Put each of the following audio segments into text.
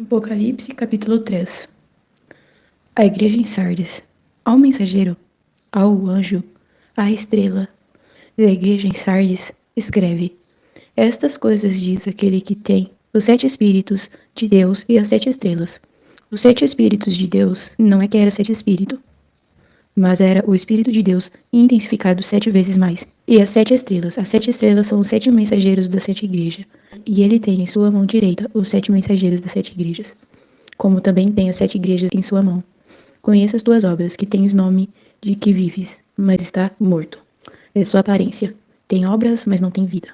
Apocalipse, capítulo 3. A igreja em Sardes. Ao mensageiro, ao anjo, à estrela da igreja em Sardes, escreve: Estas coisas diz aquele que tem os 7 espíritos de Deus e as 7 estrelas. Os 7 espíritos de Deus não é que era 7 espíritos, mas era o Espírito de Deus intensificado 7 vezes mais. E as 7 estrelas. As 7 estrelas são os 7 mensageiros das 7 igrejas. E ele tem em sua mão direita os 7 mensageiros das 7 igrejas, como também tem as 7 igrejas em sua mão. Conheço as tuas obras, que tens nome de que vives, mas está morto. É sua aparência. Tem obras, mas não tem vida.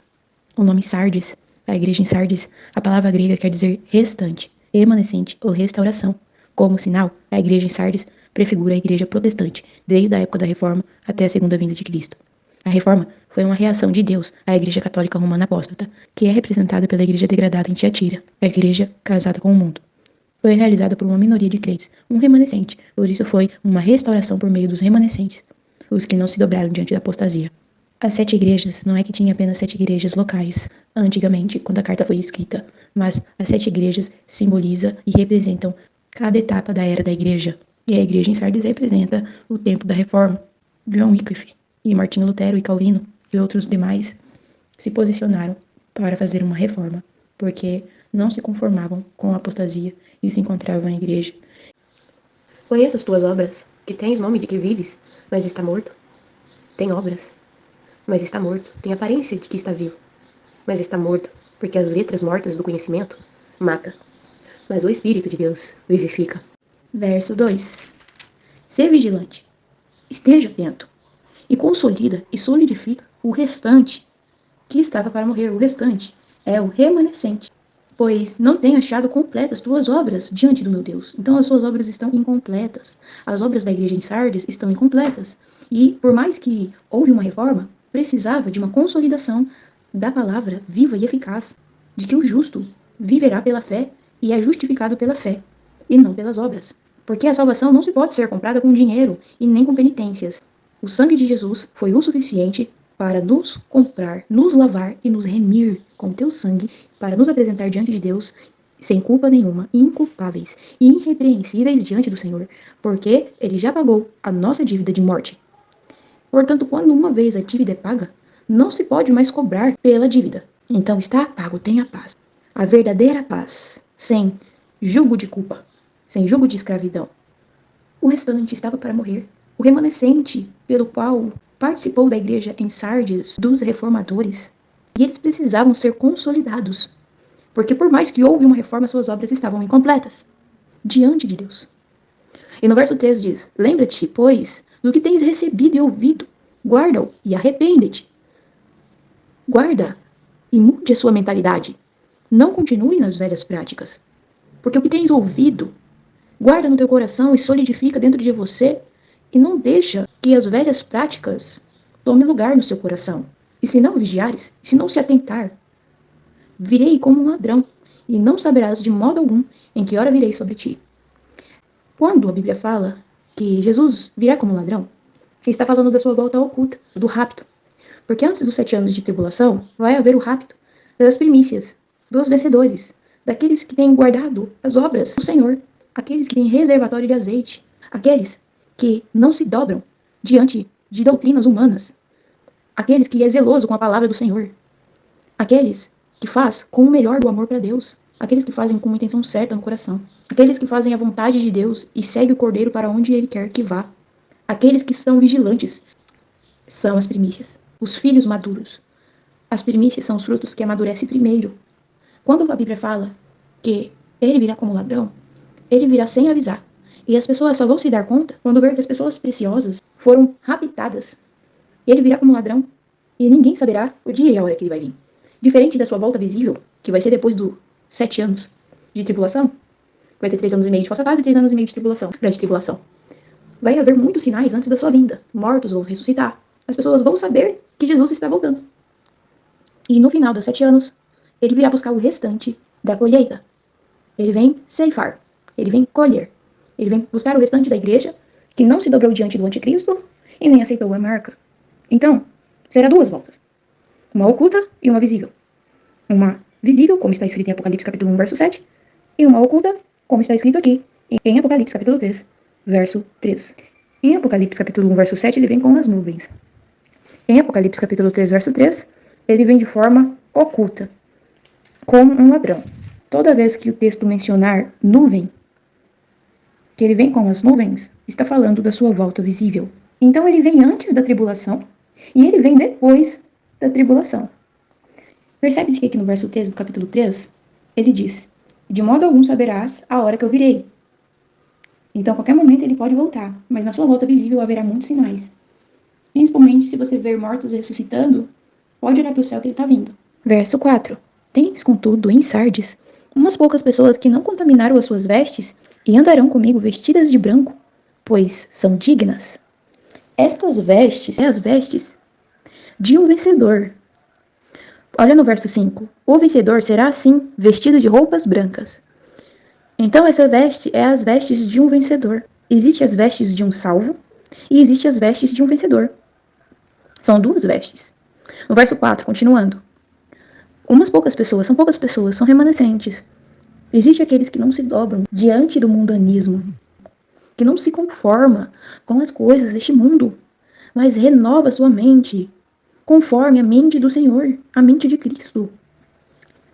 O nome Sardes, a igreja em Sardes, a palavra grega quer dizer restante, remanescente ou restauração. Como sinal, a igreja em Sardes prefigura a igreja protestante, desde a época da Reforma até a segunda vinda de Cristo. A Reforma foi uma reação de Deus à igreja católica romana apóstata, que é representada pela igreja degradada em Tiatira, a igreja casada com o mundo. Foi realizada por uma minoria de crentes, um remanescente, por isso foi uma restauração por meio dos remanescentes, os que não se dobraram diante da apostasia. As 7 igrejas não é que tinha apenas 7 igrejas locais, antigamente, quando a carta foi escrita, mas as 7 igrejas simbolizam e representam cada etapa da era da igreja. E a igreja em Sardes representa o tempo da reforma. John Wycliffe e Martinho Lutero e Calvino e outros demais se posicionaram para fazer uma reforma, porque não se conformavam com a apostasia e se encontravam na igreja. Conheço as tuas obras, que tens nome de que vives, mas está morto. Tem obras, mas está morto. Tem aparência de que está vivo, mas está morto, porque as letras mortas do conhecimento mata, mas o Espírito de Deus vivifica. Verso 2. Sê vigilante, esteja atento, e consolida e solidifica o restante que estava para morrer. O restante é o remanescente, pois não tenho achado completas tuas obras diante do meu Deus. Então as suas obras estão incompletas. As obras da igreja em Sardes estão incompletas. E por mais que houve uma reforma, precisava de uma consolidação da palavra viva e eficaz, de que o justo viverá pela fé e é justificado pela fé, e não pelas obras. Porque a salvação não se pode ser comprada com dinheiro e nem com penitências. O sangue de Jesus foi o suficiente para nos comprar, nos lavar e nos remir com teu sangue, para nos apresentar diante de Deus sem culpa nenhuma, inculpáveis e irrepreensíveis diante do Senhor, porque Ele já pagou a nossa dívida de morte. Portanto, quando uma vez a dívida é paga, não se pode mais cobrar pela dívida. Então está pago, tenha paz. A verdadeira paz, sem jugo de culpa, sem jugo de escravidão. O restante estava para morrer. O remanescente, pelo qual participou da igreja em Sardes, dos reformadores, e eles precisavam ser consolidados, porque por mais que houve uma reforma, suas obras estavam incompletas diante de Deus. E no verso 3 diz: Lembra-te, pois, do que tens recebido e ouvido, guarda-o e arrepende-te. Guarda e mude a sua mentalidade. Não continue nas velhas práticas, porque o que tens ouvido, guarda no teu coração e solidifica dentro de você, e não deixa que as velhas práticas tomem lugar no seu coração. E se não vigiares, se não se atentar, virei como um ladrão, e não saberás de modo algum em que hora virei sobre ti. Quando a Bíblia fala que Jesus virá como ladrão, está falando da sua volta oculta, do rapto. Porque antes dos 7 anos de tribulação, vai haver o rapto das primícias, dos vencedores, daqueles que têm guardado as obras do Senhor, aqueles que têm reservatório de azeite, aqueles que não se dobram diante de doutrinas humanas, aqueles que é zeloso com a palavra do Senhor, aqueles que faz com o melhor do amor para Deus, aqueles que fazem com uma intenção certa no coração, aqueles que fazem a vontade de Deus e seguem o Cordeiro para onde Ele quer que vá, aqueles que são vigilantes, são as primícias, os filhos maduros. As primícias são os frutos que amadurecem primeiro. Quando a Bíblia fala que Ele virá como ladrão, Ele virá sem avisar. E as pessoas só vão se dar conta quando ver que as pessoas preciosas foram raptadas. Ele virá como ladrão e ninguém saberá o dia e a hora que ele vai vir. Diferente da sua volta visível, que vai ser depois dos 7 anos de tribulação, vai ter 3 anos e meio de falsa paz e 3 anos e meio de tribulação, grande tribulação. Vai haver muitos sinais antes da sua vinda. Mortos vão ressuscitar. As pessoas vão saber que Jesus está voltando. E no final dos 7 anos, ele virá buscar o restante da colheita. Ele vem ceifar. Ele vem colher. Ele vem buscar o restante da igreja que não se dobrou diante do anticristo e nem aceitou a marca. Então, será 2 voltas. Uma oculta e uma visível. Uma visível, como está escrito em Apocalipse capítulo 1, verso 7, e uma oculta, como está escrito aqui, em Apocalipse capítulo 3, verso 3. Em Apocalipse capítulo 1, verso 7, ele vem com as nuvens. Em Apocalipse capítulo 3, verso 3, ele vem de forma oculta, como um ladrão. Toda vez que o texto mencionar nuvem, que ele vem com as nuvens, está falando da sua volta visível. Então ele vem antes da tribulação e ele vem depois da tribulação. Percebe-se que aqui no verso 3 do capítulo 3, ele diz: de modo algum saberás a hora que eu virei. Então, a qualquer momento ele pode voltar, mas na sua volta visível haverá muitos sinais. Principalmente se você ver mortos ressuscitando, pode olhar para o céu que ele está vindo. Verso 4. Tens, contudo, em Sardes, umas poucas pessoas que não contaminaram as suas vestes e andarão comigo vestidas de branco, pois são dignas. Estas vestes são as vestes de um vencedor. Olha no verso 5. O vencedor será assim, vestido de roupas brancas. Então essa veste é as vestes de um vencedor. Existem as vestes de um salvo e existem as vestes de um vencedor. São duas vestes. No verso 4, continuando. Umas poucas pessoas, são remanescentes. Existem aqueles que não se dobram diante do mundanismo, que não se conforma com as coisas deste mundo, mas renova sua mente, conforme a mente do Senhor, a mente de Cristo.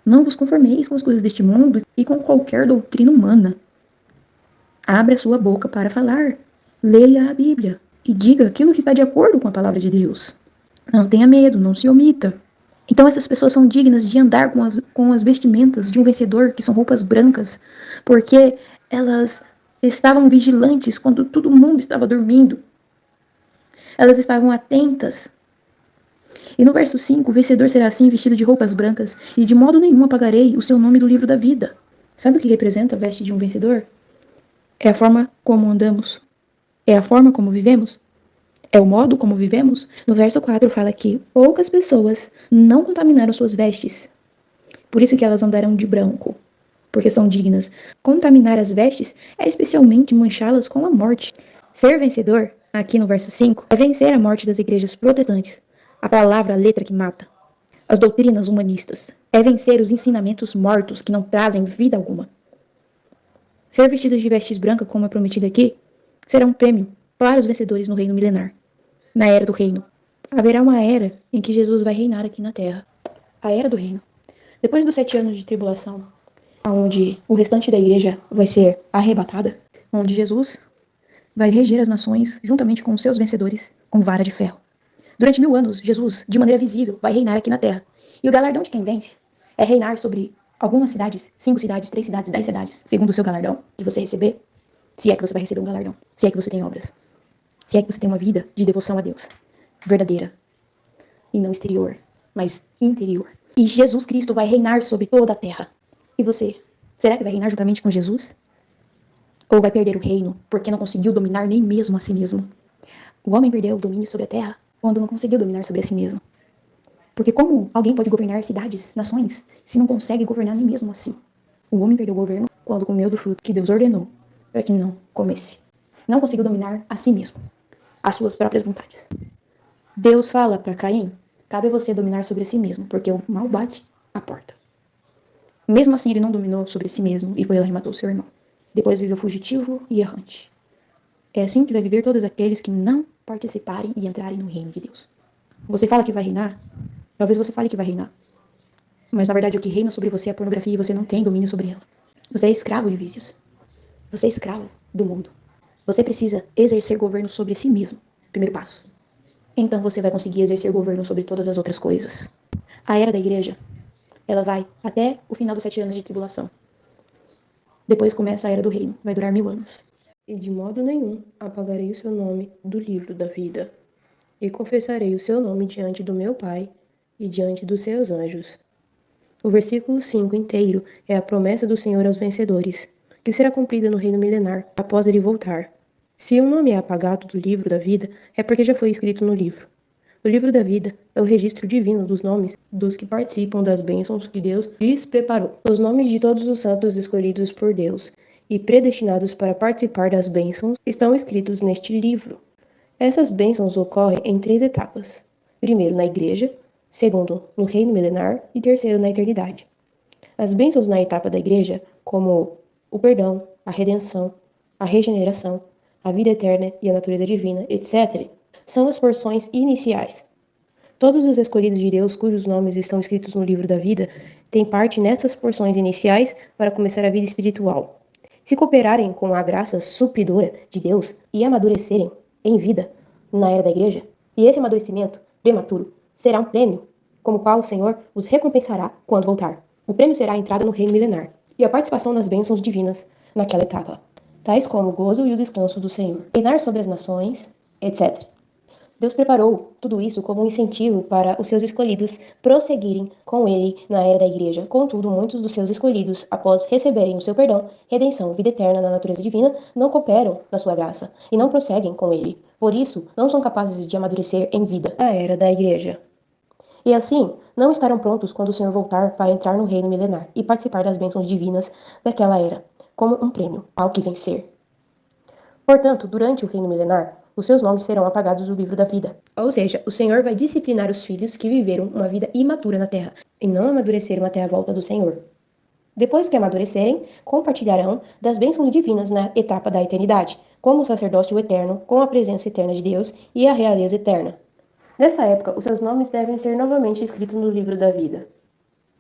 Não vos conformeis com as coisas deste mundo e com qualquer doutrina humana. Abra sua boca para falar. Leia a Bíblia e diga aquilo que está de acordo com a palavra de Deus. Não tenha medo, não se omita. Então essas pessoas são dignas de andar com as vestimentas de um vencedor, que são roupas brancas, porque elas estavam vigilantes quando todo mundo estava dormindo. Elas estavam atentas. E no verso 5, o vencedor será assim, vestido de roupas brancas, e de modo nenhum apagarei o seu nome do livro da vida. Sabe o que representa a veste de um vencedor? É a forma como andamos. É a forma como vivemos. É o modo como vivemos. No verso 4 fala que poucas pessoas não contaminaram suas vestes. Por isso que elas andarão de branco, porque são dignas. Contaminar as vestes é especialmente manchá-las com a morte. Ser vencedor, aqui no verso 5, é vencer a morte das igrejas protestantes. A palavra, a letra que mata. As doutrinas humanistas. É vencer os ensinamentos mortos que não trazem vida alguma. Ser vestidos de vestes brancas, como é prometido aqui, será um prêmio para os vencedores no reino milenar. Na era do reino. Haverá uma era em que Jesus vai reinar aqui na terra. A era do reino. Depois dos 7 anos de tribulação, onde o restante da igreja vai ser arrebatada, onde Jesus vai reger as nações juntamente com os seus vencedores com vara de ferro. Durante 1000 anos, Jesus, de maneira visível, vai reinar aqui na terra. E o galardão de quem vence é reinar sobre algumas cidades, 5 cidades, 3 cidades, 10 cidades, segundo o seu galardão que você receber, se é que você vai receber um galardão, se é que você tem obras, se é que você tem uma vida de devoção a Deus, verdadeira, e não exterior, mas interior. E Jesus Cristo vai reinar sobre toda a terra. E você, será que vai reinar juntamente com Jesus? Ou vai perder o reino, porque não conseguiu dominar nem mesmo a si mesmo? O homem perdeu o domínio sobre a terra quando não conseguiu dominar sobre a si mesmo. Porque como alguém pode governar cidades, nações, se não consegue governar nem mesmo a si? O homem perdeu o governo quando comeu do fruto que Deus ordenou para que não comesse. Não conseguiu dominar a si mesmo, as suas próprias vontades. Deus fala para Caim, cabe a você dominar sobre si mesmo, porque o mal bate à porta. Mesmo assim, ele não dominou sobre si mesmo e foi lá e matou seu irmão. Depois viveu fugitivo e errante. É assim que vai viver todos aqueles que não participarem e entrarem no reino de Deus. Você fala que vai reinar? Talvez você fale que vai reinar. Mas na verdade o que reina sobre você é a pornografia e você não tem domínio sobre ela. Você é escravo de vícios. Você é escravo do mundo. Você precisa exercer governo sobre si mesmo. Primeiro passo. Então você vai conseguir exercer governo sobre todas as outras coisas. A era da igreja, ela vai até o final dos 7 anos de tribulação. Depois começa a era do reino, vai durar 1000 anos. E de modo nenhum apagarei o seu nome do livro da vida, e confessarei o seu nome diante do meu Pai e diante dos seus anjos. O versículo 5 inteiro é a promessa do Senhor aos vencedores, que será cumprida no reino milenar, após ele voltar. Se um nome é apagado do livro da vida, é porque já foi escrito no livro. O livro da vida é o registro divino dos nomes dos que participam das bênçãos que Deus lhes preparou. Os nomes de todos os santos escolhidos por Deus e predestinados para participar das bênçãos estão escritos neste livro. Essas bênçãos ocorrem em 3 etapas. Primeiro, na igreja, segundo, no reino milenar e terceiro, na eternidade. As bênçãos na etapa da igreja como o perdão, a redenção, a regeneração, a vida eterna e a natureza divina, etc., são as porções iniciais. Todos os escolhidos de Deus, cujos nomes estão escritos no livro da vida, têm parte nessas porções iniciais para começar a vida espiritual. Se cooperarem com a graça supridora de Deus e amadurecerem em vida na era da igreja, e esse amadurecimento prematuro será um prêmio, como qual o Senhor os recompensará quando voltar. O prêmio será a entrada no reino milenar e a participação nas bênçãos divinas naquela etapa, tais como o gozo e o descanso do Senhor, reinar sobre as nações, etc. Deus preparou tudo isso como um incentivo para os seus escolhidos prosseguirem com ele na era da igreja. Contudo, muitos dos seus escolhidos, após receberem o seu perdão, redenção, vida eterna na natureza divina, não cooperam na sua graça e não prosseguem com ele. Por isso, não são capazes de amadurecer em vida na era da igreja. E assim, não estarão prontos quando o Senhor voltar para entrar no reino milenar e participar das bênçãos divinas daquela era, como um prêmio ao que vencer. Portanto, durante o reino milenar, os seus nomes serão apagados do livro da vida. Ou seja, o Senhor vai disciplinar os filhos que viveram uma vida imatura na terra e não amadureceram até a volta do Senhor. Depois que amadurecerem, compartilharão das bênçãos divinas na etapa da eternidade, como o sacerdócio eterno, com a presença eterna de Deus e a realeza eterna. Nessa época, os seus nomes devem ser novamente escritos no livro da vida.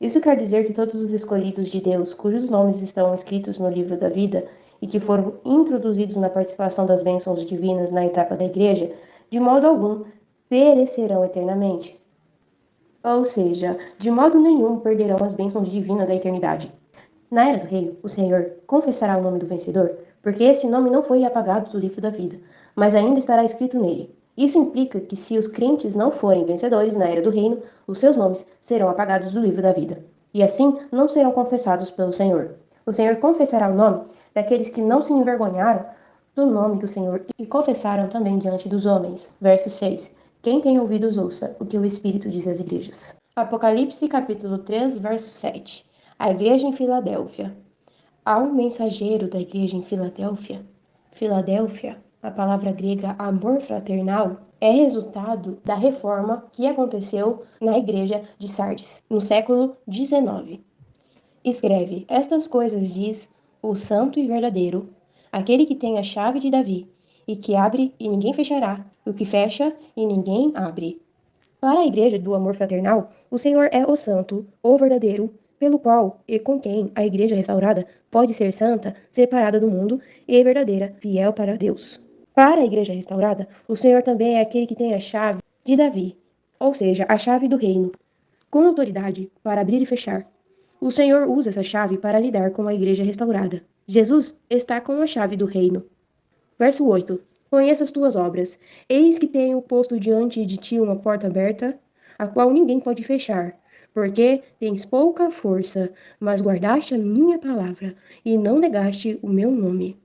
Isso quer dizer que todos os escolhidos de Deus, cujos nomes estão escritos no livro da vida e que foram introduzidos na participação das bênçãos divinas na etapa da igreja, de modo algum perecerão eternamente. Ou seja, de modo nenhum perderão as bênçãos divinas da eternidade. Na era do rei, o Senhor confessará o nome do vencedor, porque esse nome não foi apagado do livro da vida, mas ainda estará escrito nele. Isso implica que se os crentes não forem vencedores na era do reino, os seus nomes serão apagados do livro da vida, e assim não serão confessados pelo Senhor. O Senhor confessará o nome daqueles que não se envergonharam do nome do Senhor e confessaram também diante dos homens. Verso 6. Quem tem ouvidos ouça o que o Espírito diz às igrejas. Apocalipse capítulo 3, verso 7. A igreja em Filadélfia. Ao mensageiro da igreja em Filadélfia. Filadélfia, a palavra grega amor fraternal, é resultado da reforma que aconteceu na igreja de Sardes, no século XIX. Escreve: estas coisas diz o santo e verdadeiro, aquele que tem a chave de Davi, e que abre e ninguém fechará, o que fecha e ninguém abre. Para a igreja do amor fraternal, o Senhor é o santo, o verdadeiro, pelo qual e com quem a igreja restaurada pode ser santa, separada do mundo e verdadeira, fiel para Deus. Para a igreja restaurada, o Senhor também é aquele que tem a chave de Davi, ou seja, a chave do reino, com autoridade para abrir e fechar. O Senhor usa essa chave para lidar com a igreja restaurada. Jesus está com a chave do reino. Verso 8. Conheça as tuas obras. Eis que tenho posto diante de ti uma porta aberta, a qual ninguém pode fechar, porque tens pouca força, mas guardaste a minha palavra, e não negaste o meu nome.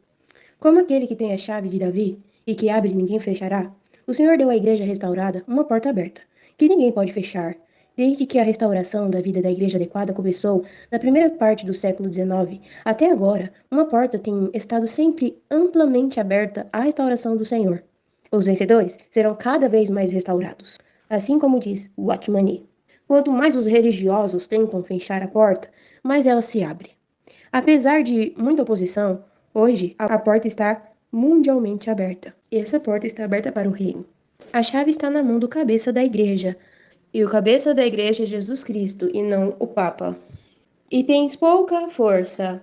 Como aquele que tem a chave de Davi, e que abre e ninguém fechará, o Senhor deu à igreja restaurada uma porta aberta, que ninguém pode fechar. Desde que a restauração da vida da igreja adequada começou, na primeira parte do século XIX, até agora, uma porta tem estado sempre amplamente aberta à restauração do Senhor. Os vencedores serão cada vez mais restaurados. Assim como diz Watchman Nee. Quanto mais os religiosos tentam fechar a porta, mais ela se abre. Apesar de muita oposição, hoje a porta está mundialmente aberta. E essa porta está aberta para o reino. A chave está na mão do cabeça da igreja, e o cabeça da igreja é Jesus Cristo, e não o Papa. E tens pouca força,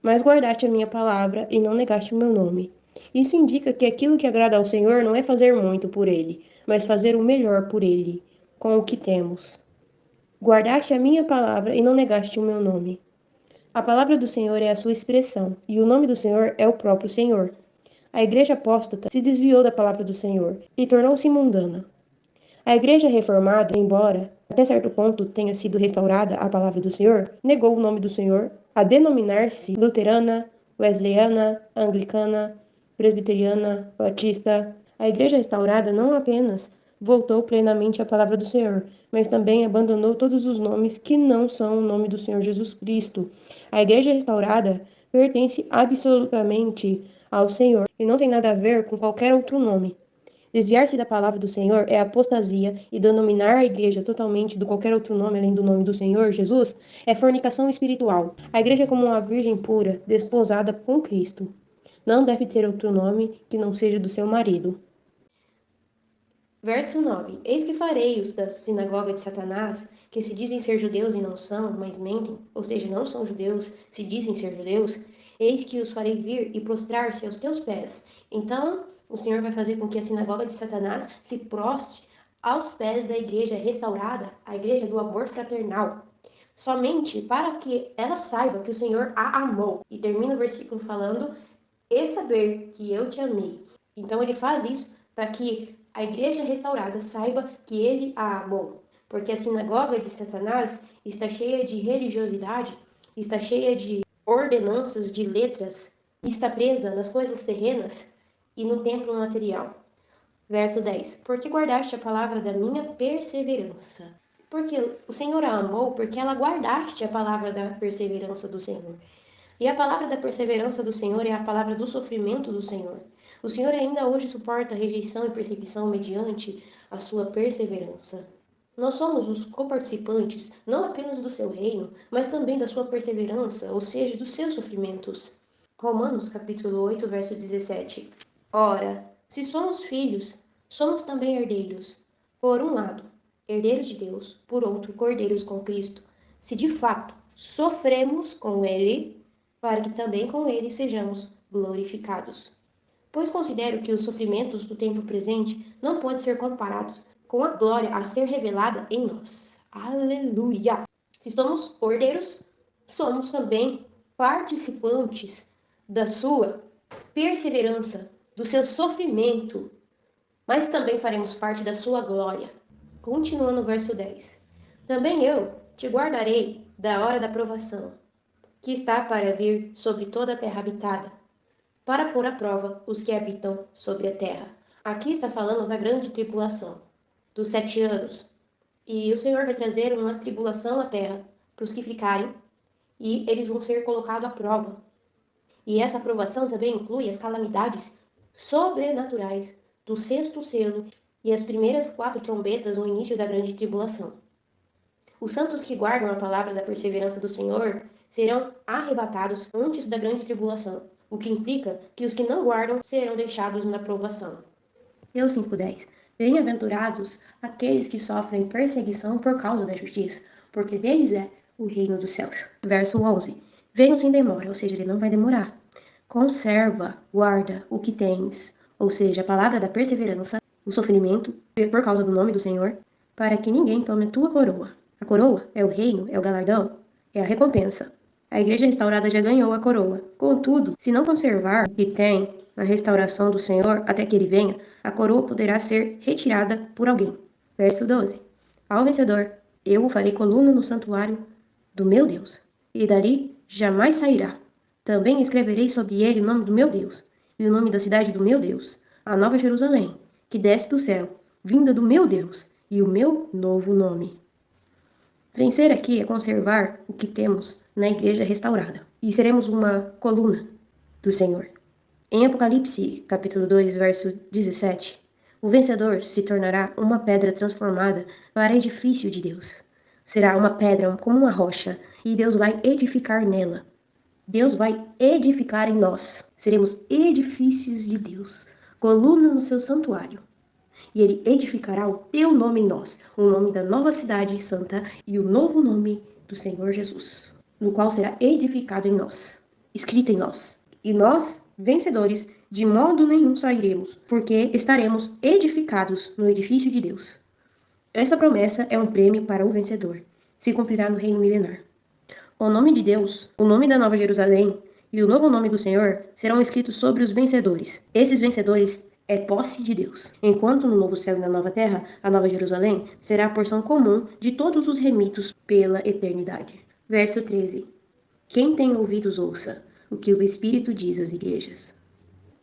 mas guardaste a minha palavra e não negaste o meu nome. Isso indica que aquilo que agrada ao Senhor não é fazer muito por Ele, mas fazer o melhor por Ele, com o que temos. Guardaste a minha palavra e não negaste o meu nome. A palavra do Senhor é a sua expressão, e o nome do Senhor é o próprio Senhor. A igreja apóstata se desviou da palavra do Senhor e tornou-se mundana. A igreja reformada, embora até certo ponto tenha sido restaurada a palavra do Senhor, negou o nome do Senhor a denominar-se luterana, wesleyana, anglicana, presbiteriana, batista. A igreja restaurada não apenas voltou plenamente à palavra do Senhor, mas também abandonou todos os nomes que não são o nome do Senhor Jesus Cristo. A igreja restaurada pertence absolutamente ao Senhor e não tem nada a ver com qualquer outro nome. Desviar-se da palavra do Senhor é apostasia e denominar a igreja totalmente de qualquer outro nome além do nome do Senhor, Jesus, é fornicação espiritual. A igreja é como uma virgem pura, desposada com Cristo. Não deve ter outro nome que não seja do seu marido. Verso 9. Eis que farei os da sinagoga de Satanás, que se dizem ser judeus e não são, mas mentem, ou seja, não são judeus, se dizem ser judeus, eis que os farei vir e prostrar-se aos teus pés. Então, o Senhor vai fazer com que a sinagoga de Satanás se proste aos pés da igreja restaurada, a igreja do amor fraternal, somente para que ela saiba que o Senhor a amou. E termina o versículo falando, e saber que eu te amei. Então ele faz isso para que a igreja restaurada saiba que ele a amou. Porque a sinagoga de Satanás está cheia de religiosidade, está cheia de ordenanças, de letras, está presa nas coisas terrenas e no templo material. Verso 10. Porque guardaste a palavra da minha perseverança. Porque o Senhor a amou, porque ela guardaste a palavra da perseverança do Senhor. E a palavra da perseverança do Senhor é a palavra do sofrimento do Senhor. O Senhor ainda hoje suporta rejeição e perseguição mediante a sua perseverança. Nós somos os coparticipantes não apenas do seu reino, mas também da sua perseverança, ou seja, dos seus sofrimentos. Romanos capítulo 8, verso 17. Ora, se somos filhos, somos também herdeiros. Por um lado, herdeiros de Deus, por outro, cordeiros com Cristo. Se de fato sofremos com Ele, para que também com Ele sejamos glorificados. Pois considero que os sofrimentos do tempo presente não podem ser comparados com a glória a ser revelada em nós. Aleluia! Se somos cordeiros, somos também participantes da sua perseverança, do seu sofrimento, mas também faremos parte da sua glória. Continuando o verso 10. Também eu te guardarei da hora da provação, que está para vir sobre toda a terra habitada, para pôr à prova os que habitam sobre a terra. Aqui está falando da grande tribulação, dos 7 anos. E o Senhor vai trazer uma tribulação à terra para os que ficarem, e eles vão ser colocados à prova. E essa aprovação também inclui as calamidades sobrenaturais do 6º selo e as primeiras 4 trombetas no início da grande tribulação. Os santos que guardam a palavra da perseverança do Senhor serão arrebatados antes da grande tribulação, o que implica que os que não guardam serão deixados na provação. Mateus 5:10. Bem-aventurados aqueles que sofrem perseguição por causa da justiça, porque deles é o reino dos céus. Verso 11. Venham sem demora, ou seja, ele não vai demorar. Conserva, guarda o que tens, ou seja, a palavra da perseverança, o sofrimento, por causa do nome do Senhor, para que ninguém tome a tua coroa. A coroa é o reino, é o galardão, é a recompensa. A igreja restaurada já ganhou a coroa. Contudo, se não conservar o que tem na restauração do Senhor até que ele venha, a coroa poderá ser retirada por alguém. Verso 12. Ao vencedor, eu o farei coluna no santuário do meu Deus, e dali jamais sairá. Também escreverei sobre ele o nome do meu Deus, e o nome da cidade do meu Deus, a nova Jerusalém, que desce do céu, vinda do meu Deus, e o meu novo nome. Vencer aqui é conservar o que temos na igreja restaurada, e seremos uma coluna do Senhor. Em Apocalipse, capítulo 2, verso 17, o vencedor se tornará uma pedra transformada para edifício de Deus. Será uma pedra como uma rocha, e Deus vai edificar nela. Deus vai edificar em nós. Seremos edifícios de Deus, coluna no seu santuário. E ele edificará o teu nome em nós, o nome da nova cidade santa e o novo nome do Senhor Jesus, no qual será edificado em nós, escrito em nós. E nós, vencedores, de modo nenhum sairemos, porque estaremos edificados no edifício de Deus. Essa promessa é um prêmio para o vencedor. Se cumprirá no reino milenar. O nome de Deus, o nome da Nova Jerusalém e o novo nome do Senhor serão escritos sobre os vencedores. Esses vencedores é posse de Deus. Enquanto no novo céu e na nova terra, a Nova Jerusalém será a porção comum de todos os remidos pela eternidade. Verso 13. Quem tem ouvidos ouça o que o Espírito diz às igrejas.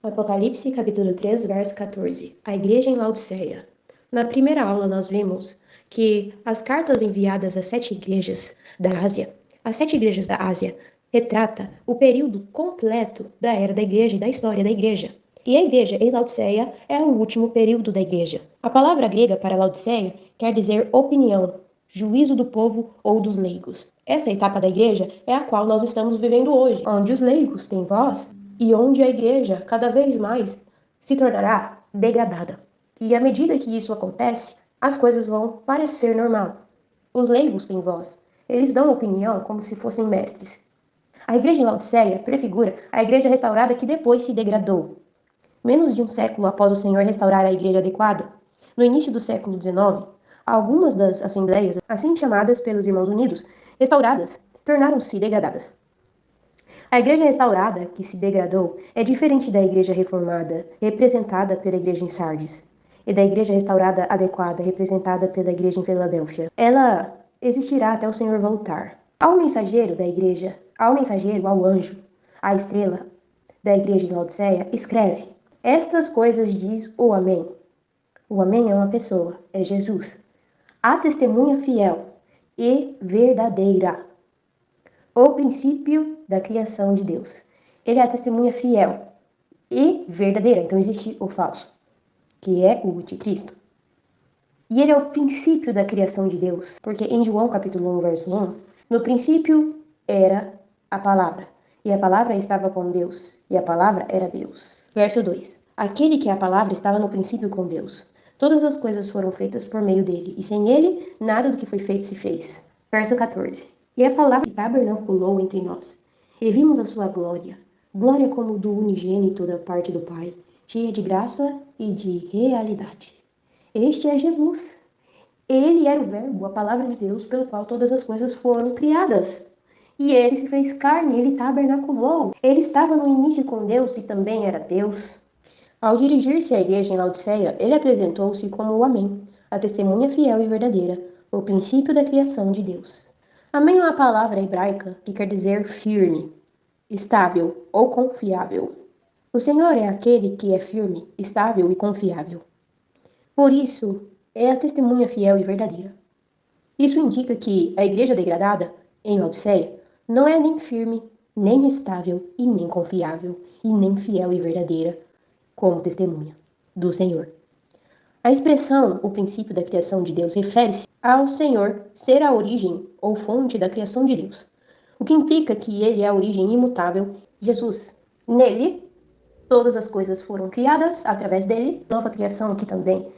Apocalipse capítulo 3, verso 14. A igreja em Laodiceia. Na primeira aula nós vimos que as cartas enviadas às 7 igrejas da Ásia, as 7 igrejas da Ásia, retrata o período completo da era da igreja e da história da igreja. E a igreja em Laodiceia é o último período da igreja. A palavra grega para Laodiceia quer dizer opinião, juízo do povo ou dos leigos. Essa etapa da igreja é a qual nós estamos vivendo hoje, onde os leigos têm voz e onde a igreja cada vez mais se tornará degradada. E à medida que isso acontece, as coisas vão parecer normal. Os leigos têm voz. Eles dão opinião como se fossem mestres. A igreja em Laodiceia prefigura a igreja restaurada que depois se degradou. Menos de um século após o Senhor restaurar a igreja adequada, no início do século XIX, algumas das assembleias, assim chamadas pelos Irmãos Unidos, restauradas, tornaram-se degradadas. A igreja restaurada, que se degradou, é diferente da igreja reformada, representada pela igreja em Sardes, e da igreja restaurada adequada, representada pela igreja em Filadélfia. Ela existirá até o Senhor voltar. Ao mensageiro da igreja, ao mensageiro, ao anjo, à estrela da igreja de Laodiceia, escreve: estas coisas diz o Amém. O Amém é uma pessoa, é Jesus. A testemunha fiel e verdadeira. O princípio da criação de Deus. Ele é a testemunha fiel e verdadeira. Então existe o falso, que é o anticristo. E ele é o princípio da criação de Deus. Porque em João capítulo 1, verso 1, no princípio era a palavra. E a palavra estava com Deus. E a palavra era Deus. Verso 2. Aquele que é a palavra estava no princípio com Deus. Todas as coisas foram feitas por meio dele. E sem ele, nada do que foi feito se fez. Verso 14. E a palavra tabernaculou entre nós. E vimos a sua glória. Glória como do unigênito da parte do Pai. Cheia de graça e de realidade. Este é Jesus. Ele era o Verbo, a palavra de Deus, pelo qual todas as coisas foram criadas. E ele se fez carne, ele tabernaculou. Ele estava no início com Deus e também era Deus. Ao dirigir-se à igreja em Laodiceia, ele apresentou-se como o Amém, a testemunha fiel e verdadeira, o princípio da criação de Deus. Amém é uma palavra hebraica que quer dizer firme, estável ou confiável. O Senhor é aquele que é firme, estável e confiável. Por isso, é a testemunha fiel e verdadeira. Isso indica que a igreja degradada, em Laodiceia, não é nem firme, nem estável e nem confiável, e nem fiel e verdadeira, como testemunha do Senhor. A expressão, o princípio da criação de Deus, refere-se ao Senhor ser a origem ou fonte da criação de Deus, o que implica que ele é a origem imutável, Jesus. Nele, todas as coisas foram criadas através dele, nova criação aqui também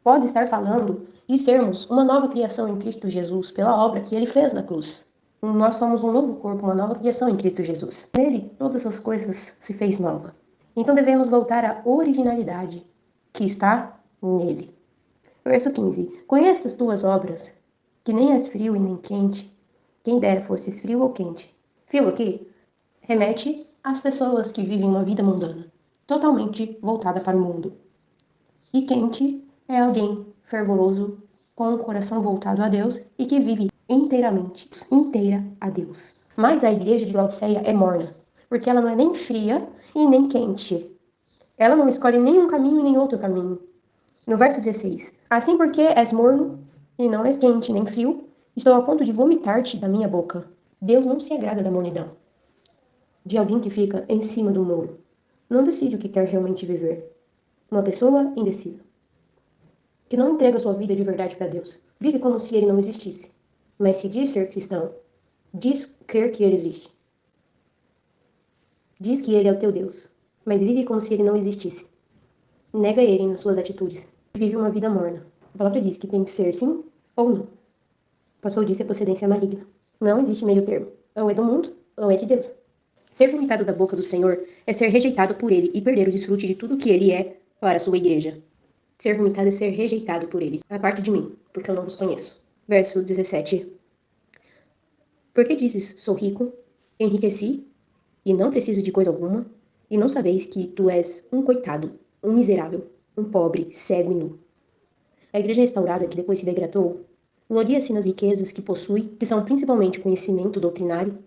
pode estar falando de sermos uma nova criação em Cristo Jesus pela obra que ele fez na cruz. Nós somos um novo corpo, uma nova criação em Cristo Jesus. Nele, todas as coisas se fez nova. Então devemos voltar à originalidade que está nele. Verso 15. Conheço as tuas obras, que nem és frio e nem quente. Quem dera fosses frio ou quente. Frio aqui remete às pessoas que vivem uma vida mundana, totalmente voltada para o mundo. E quente é alguém fervoroso, com o coração voltado a Deus e que vive inteira a Deus. Mas a igreja de Laodiceia é morna, porque ela não é nem fria e nem quente. Ela não escolhe nenhum caminho nem outro caminho. No verso 16, assim porque és morno e não és quente nem frio, estou a ponto de vomitar-te da minha boca. Deus não se agrada da mornidão, de alguém que fica em cima do muro. Não decide o que quer realmente viver. Uma pessoa indecisa, que não entrega sua vida de verdade para Deus. Vive como se ele não existisse. Mas se diz ser cristão, diz crer que ele existe. Diz que ele é o teu Deus, mas vive como se ele não existisse. Nega ele nas suas atitudes. Vive uma vida morna. A palavra diz que tem que ser sim ou não. Passou disso é procedência maligna. Não existe meio termo. Ou é do mundo, ou é de Deus. Ser vomitado da boca do Senhor é ser rejeitado por ele e perder o desfrute de tudo que ele é para a sua igreja. Ser vomitado é ser rejeitado por ele. A parte de mim, porque eu não vos conheço. Verso 17. Porque dizes, sou rico, enriqueci, e não preciso de coisa alguma, e não sabeis que tu és um coitado, um miserável, um pobre, cego e nu. A igreja restaurada, que depois se degradou, gloria-se nas riquezas que possui, que são principalmente conhecimento doutrinário,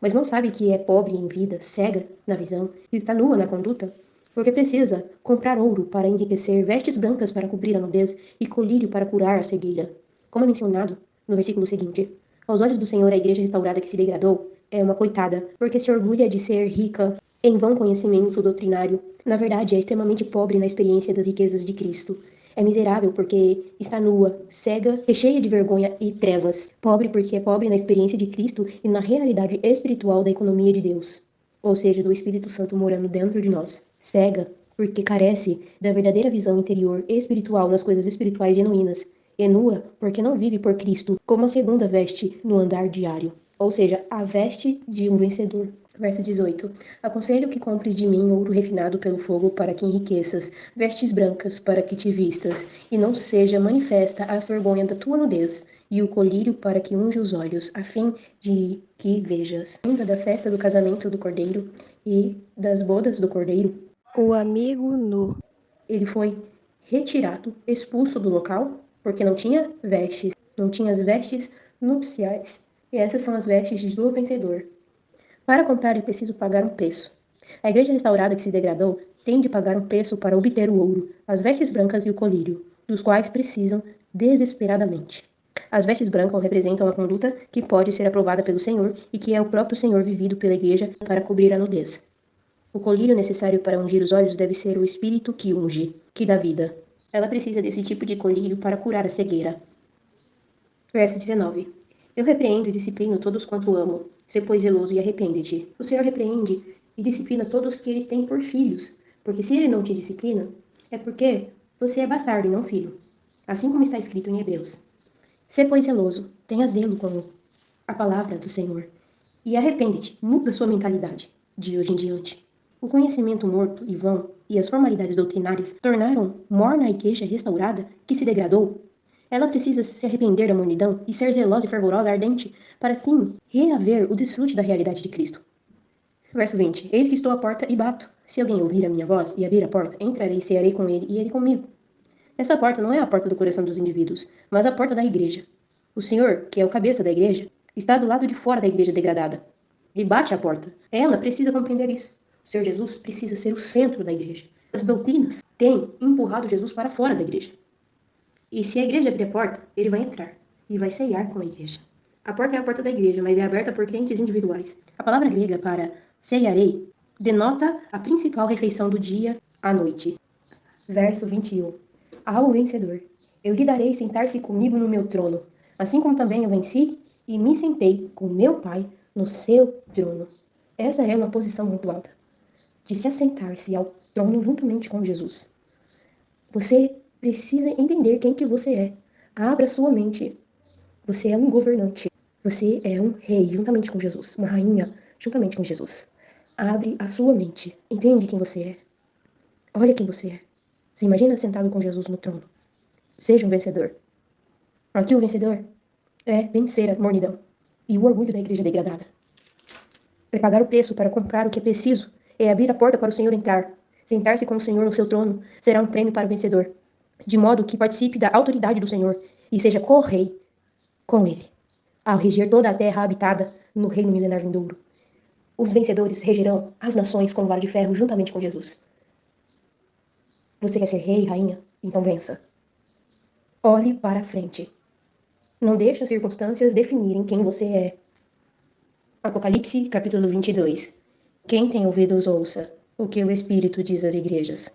mas não sabe que é pobre em vida, cega na visão, e está nua na conduta, porque precisa comprar ouro para enriquecer, vestes brancas para cobrir a nudez e colírio para curar a cegueira. Como é mencionado no versículo seguinte, aos olhos do Senhor a igreja restaurada que se degradou é uma coitada, porque se orgulha de ser rica em vão conhecimento doutrinário, Na verdade, é extremamente pobre na experiência das riquezas de Cristo. É miserável porque está nua, cega e cheia de vergonha e trevas. Pobre porque é pobre na experiência de Cristo e na realidade espiritual da economia de Deus, ou seja, do Espírito Santo morando dentro de nós. Cega porque carece da verdadeira visão interior espiritual nas coisas espirituais genuínas. E nua porque não vive por Cristo como a segunda veste no andar diário, ou seja, a veste de um vencedor. Verso 18. Aconselho que compres de mim ouro refinado pelo fogo para que enriqueças, vestes brancas para que te vistas, e não seja manifesta a vergonha da tua nudez, e o colírio para que unja os olhos, a fim de que vejas. Lembra da festa do casamento do Cordeiro e das bodas do Cordeiro? O amigo nu. Ele foi retirado, expulso do local, porque não tinha vestes, não tinha as vestes nupciais. E essas são as vestes do vencedor. Para comprar é preciso pagar um preço. A igreja restaurada que se degradou tem de pagar um preço para obter o ouro, as vestes brancas e o colírio, dos quais precisam desesperadamente. As vestes brancas representam a conduta que pode ser aprovada pelo Senhor e que é o próprio Senhor vivido pela igreja para cobrir a nudez. O colírio necessário para ungir os olhos deve ser o espírito que unge, que dá vida. Ela precisa desse tipo de colírio para curar a cegueira. Verso 19. Eu repreendo e disciplino todos quanto amo. Sê, pois, zeloso e arrepende-te. O Senhor repreende e disciplina todos que ele tem por filhos. Porque se ele não te disciplina, é porque você é bastardo e não filho. Assim como está escrito em Hebreus. Sê, pois, zeloso, tenha zelo com a palavra do Senhor. E arrepende-te, muda sua mentalidade de hoje em diante. O conhecimento morto e vão e as formalidades doutrinárias tornaram morna a igreja restaurada que se degradou. Ela precisa se arrepender da mornidão e ser zelosa e fervorosa, ardente, para assim reaver o desfrute da realidade de Cristo. Verso 20. Eis que estou à porta e bato. Se alguém ouvir a minha voz e abrir a porta, entrarei e cearei com ele e ele comigo. Essa porta não é a porta do coração dos indivíduos, mas a porta da igreja. O Senhor, que é o cabeça da igreja, está do lado de fora da igreja degradada. E bate à porta. Ela precisa compreender isso. O Senhor Jesus precisa ser o centro da igreja. As doutrinas têm empurrado Jesus para fora da igreja. E se a igreja abrir a porta, ele vai entrar e vai ceiar com a igreja. A porta é a porta da igreja, mas é aberta por crentes individuais. A palavra grega para ceiarei denota a principal refeição do dia à noite. Verso 21. Ao vencedor, eu lhe darei sentar-se comigo no meu trono, assim como também eu venci e me sentei com meu Pai no seu trono. Essa é uma posição muito alta, de se assentar-se ao trono juntamente com Jesus. Você precisa entender quem que você é. Abra sua mente. Você é um governante. Você é um rei juntamente com Jesus. Uma rainha juntamente com Jesus. Abre a sua mente. Entende quem você é. Olha quem você é. Se imagina sentado com Jesus no trono. Seja um vencedor. Aqui o vencedor é vencer a mornidão e o orgulho da igreja degradada. É pagar o preço para comprar o que é preciso. É abrir a porta para o Senhor entrar. Sentar-se com o Senhor no seu trono será um prêmio para o vencedor, de modo que participe da autoridade do Senhor e seja co-rei com ele, ao reger toda a terra habitada no reino milenar vindouro. Os vencedores regerão as nações com vara de ferro juntamente com Jesus. Você quer ser rei, rainha? Então vença. Olhe para a frente. Não deixe as circunstâncias definirem quem você é. Apocalipse, capítulo 22. Quem tem ouvidos, ouça o que o Espírito diz às igrejas.